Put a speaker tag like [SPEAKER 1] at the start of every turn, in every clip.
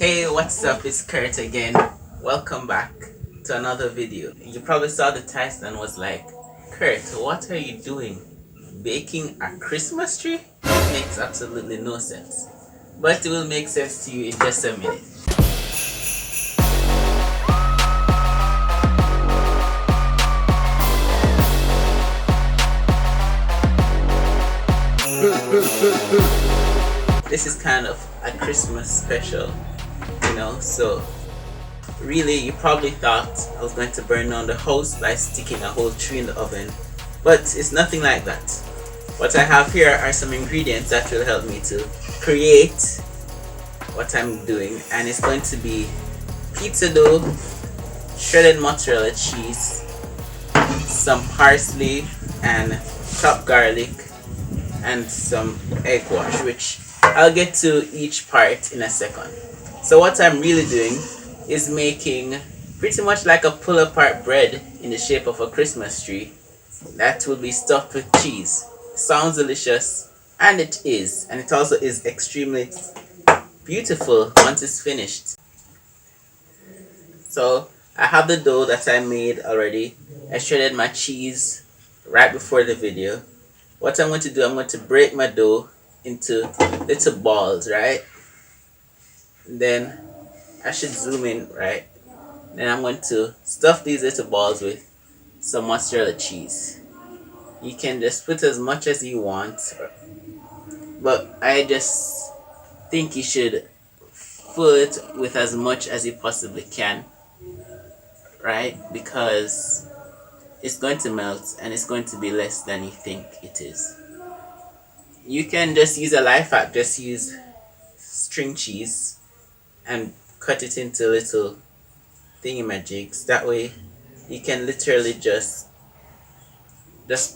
[SPEAKER 1] Hey, what's up? It's Kurt again. Welcome back to another video. You probably saw the title and was like, Kurt, what are you doing? Baking a Christmas tree? It makes absolutely no sense. But it will make sense to you in just a minute. This is kind of a Christmas special, so really you probably thought I was going to burn down the house by sticking a whole tree in the oven, but it's nothing like that. What I have here are some ingredients that will help me to create what I'm doing, and it's going to be pizza dough, shredded mozzarella cheese, some parsley and chopped garlic, and some egg wash, which I'll get to each part in a second. So what I'm really doing is making pretty much like a pull-apart bread in the shape of a Christmas tree that will be stuffed with cheese. Sounds delicious, and it is, and it also is extremely beautiful once it's finished. So I have the dough that I made already. I shredded my cheese right before the video. What I'm going to do, I'm going to break my dough into little balls, right? And then I should zoom in, right? Then I'm going to stuff these little balls with some mozzarella cheese. You can just put as much as you want, but I just think you should fill it with as much as you possibly can, right? Because it's going to melt and it's going to be less than you think it is. You can just use a life hack, just use string cheese and cut it into little thingamajigs. That way you can literally just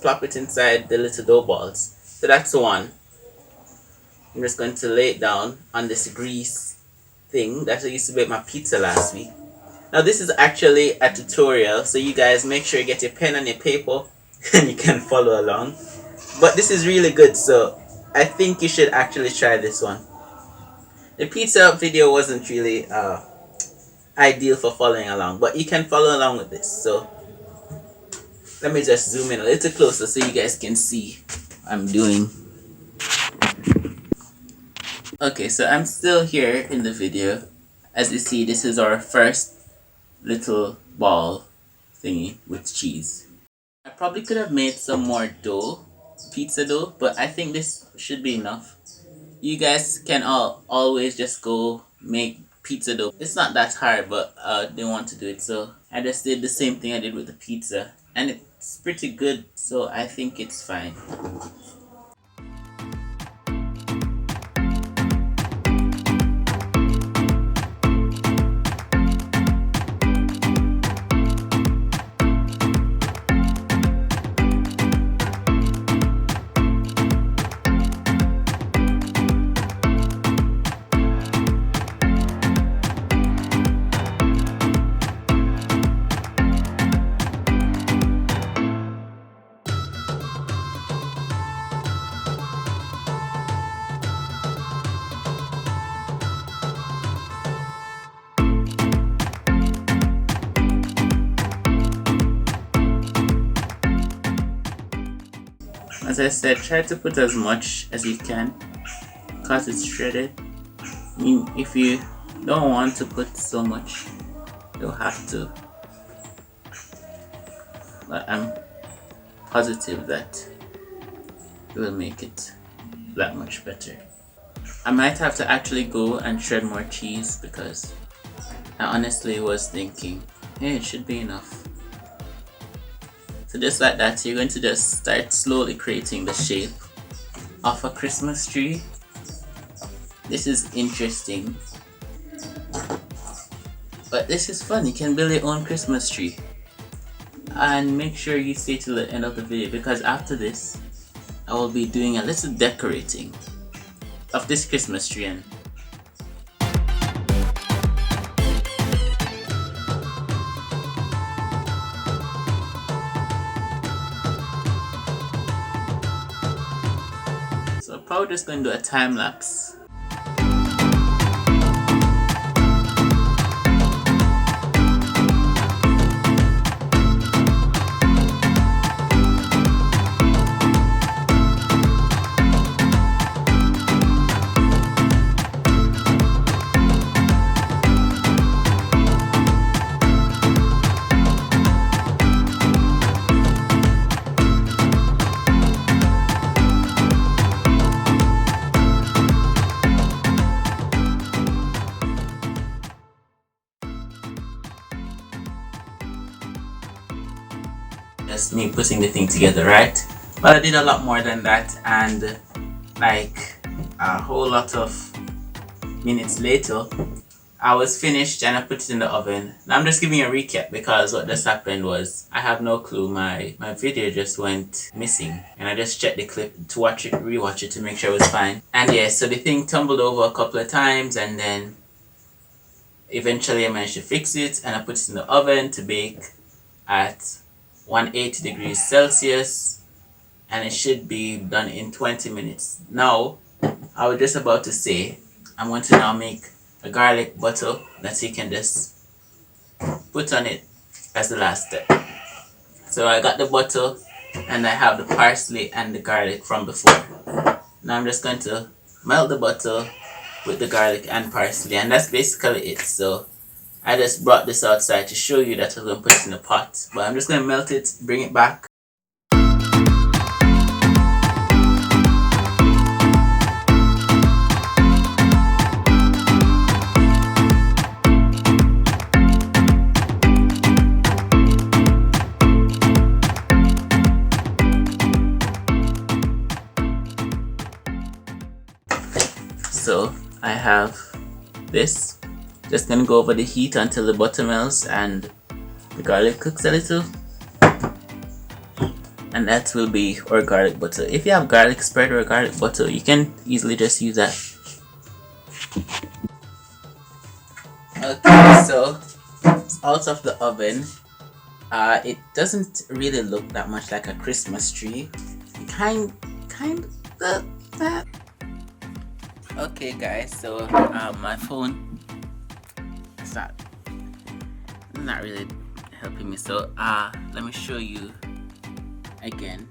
[SPEAKER 1] plop it inside the little dough balls. So that's one. I'm just going to lay it down on this grease thing that I used to bake my pizza last week. Now this is actually a tutorial, so you guys make sure you get your pen and your paper and you can follow along. But this is really good, so I think you should actually try this one. The pizza video wasn't really ideal for following along, but you can follow along with this. So let me just zoom in a little closer so you guys can see what I'm doing. Okay, so I'm still here in the video. As you see, this is our first little ball thingy with cheese. I probably could have made some more dough, pizza dough, but I think this should be enough. You guys can always just go make pizza dough. It's not that hard, but I didn't want to do it, so I just did the same thing I did with the pizza, and it's pretty good, so I think it's fine. As I said, try to put as much as you can because it's shredded. I mean, if you don't want to put so much, you'll have to. But I'm positive that it will make it that much better. I might have to actually go and shred more cheese because I honestly was thinking, hey, it should be enough. So just like that, you're going to just start slowly creating the shape of a Christmas tree. This is interesting, but this is fun. You can build your own Christmas tree. And make sure you stay till the end of the video, because after this I will be doing a little decorating of this Christmas tree. And so I'm probably just going to do a time lapse. That's me putting the thing together, right? But I did a lot more than that, and like a whole lot of minutes later, I was finished and I put it in the oven. Now I'm just giving a recap because what just happened was I have no clue. My video just went missing, and I just checked the clip to watch it, rewatch it to make sure it was fine. And yeah, so the thing tumbled over a couple of times, and then eventually I managed to fix it, and I put it in the oven to bake at 180 degrees Celsius, and it should be done in 20 minutes. Now, I was just about to say, I'm going to now make a garlic butter that you can just put on it as the last step. So I got the butter, and I have the parsley and the garlic from before. Now I'm just going to melt the butter with the garlic and parsley, and that's basically it. So I just brought this outside to show you that I'm going to put it in a pot, but I'm just going to melt it, bring it back. So I have this. Just gonna go over the heat until the butter melts and the garlic cooks a little. And that will be our garlic butter. If you have garlic spread or garlic butter, you can easily just use that. Okay, so it's out of the oven. It doesn't really look that much like a Christmas tree. Kind of that. Okay guys, so my phone is not really helping me, so let me show you again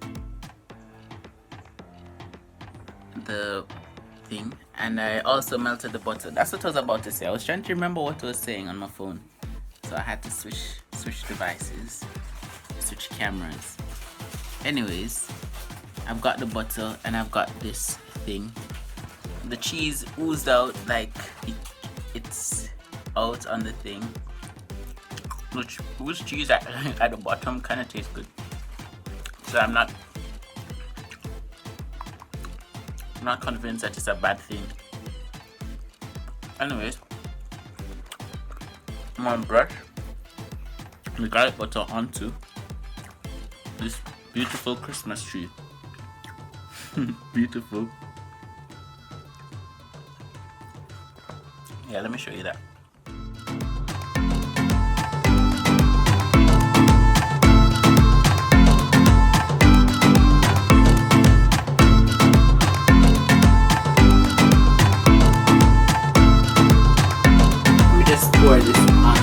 [SPEAKER 1] the thing. And I also melted the butter. That's what I was about to say. I was trying to remember what I was saying on my phone, so I had to switch devices, switch cameras. Anyways, I've got the butter and I've got this thing. The cheese oozed out, like it's out on the thing. Which oozed cheese at the bottom kind of tastes good. So I'm not convinced that it's a bad thing. Anyways, I'm gonna brush the garlic butter onto this beautiful Christmas tree. Beautiful. Yeah, let me show you that. Let me just pour this on.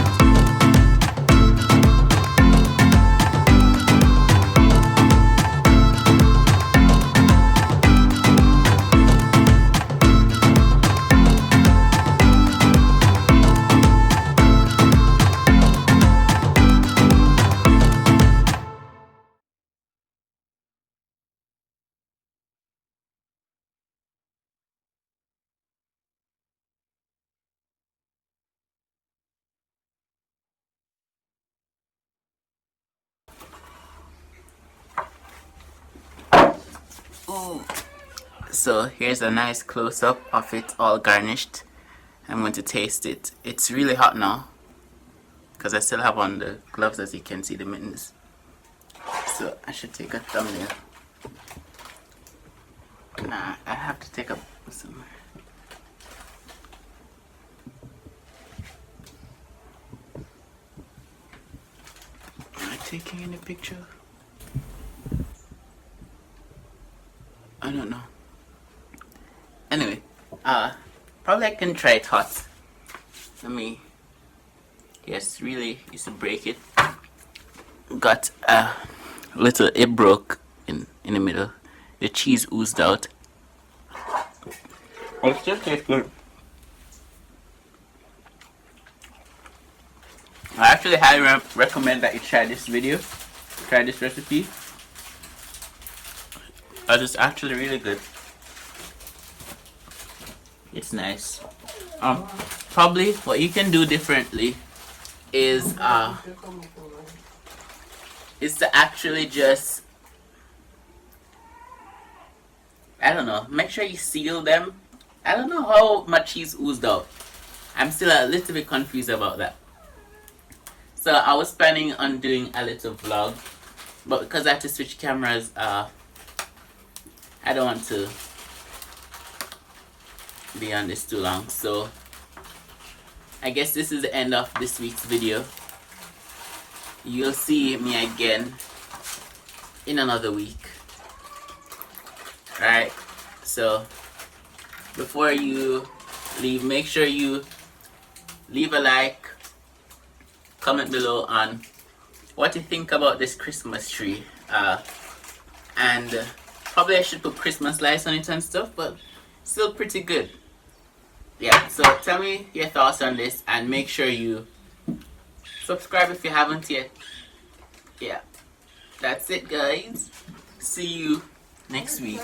[SPEAKER 1] Ooh. So here's a nice close-up of it all garnished. I'm going to taste it. It's really hot now because I still have on the gloves, as you can see, the mittens. So I should take a thumbnail. Nah, I have to take a somewhere. Am I taking any picture? I don't know. Anyway, probably I can try it hot. Let me. Yes, really, used to break it. Got a little. It broke in the middle. The cheese oozed out. It still tastes good. I actually highly recommend that you try this recipe. It's actually really good. It's nice. Probably what you can do differently is is to actually just, I don't know, make sure you seal them. I don't know how my cheese oozed out. I'm still a little bit confused about that. So I was planning on doing a little vlog, but because I have to switch cameras, I don't want to be on this too long. So I guess this is the end of this week's video. You'll see me again in another week. Alright, so before you leave, make sure you leave a like, comment below on what you think about this Christmas tree. And probably I should put Christmas lights on it and stuff, but still pretty good. Yeah, so tell me your thoughts on this and make sure you subscribe if you haven't yet. Yeah, that's it, guys. See you next week.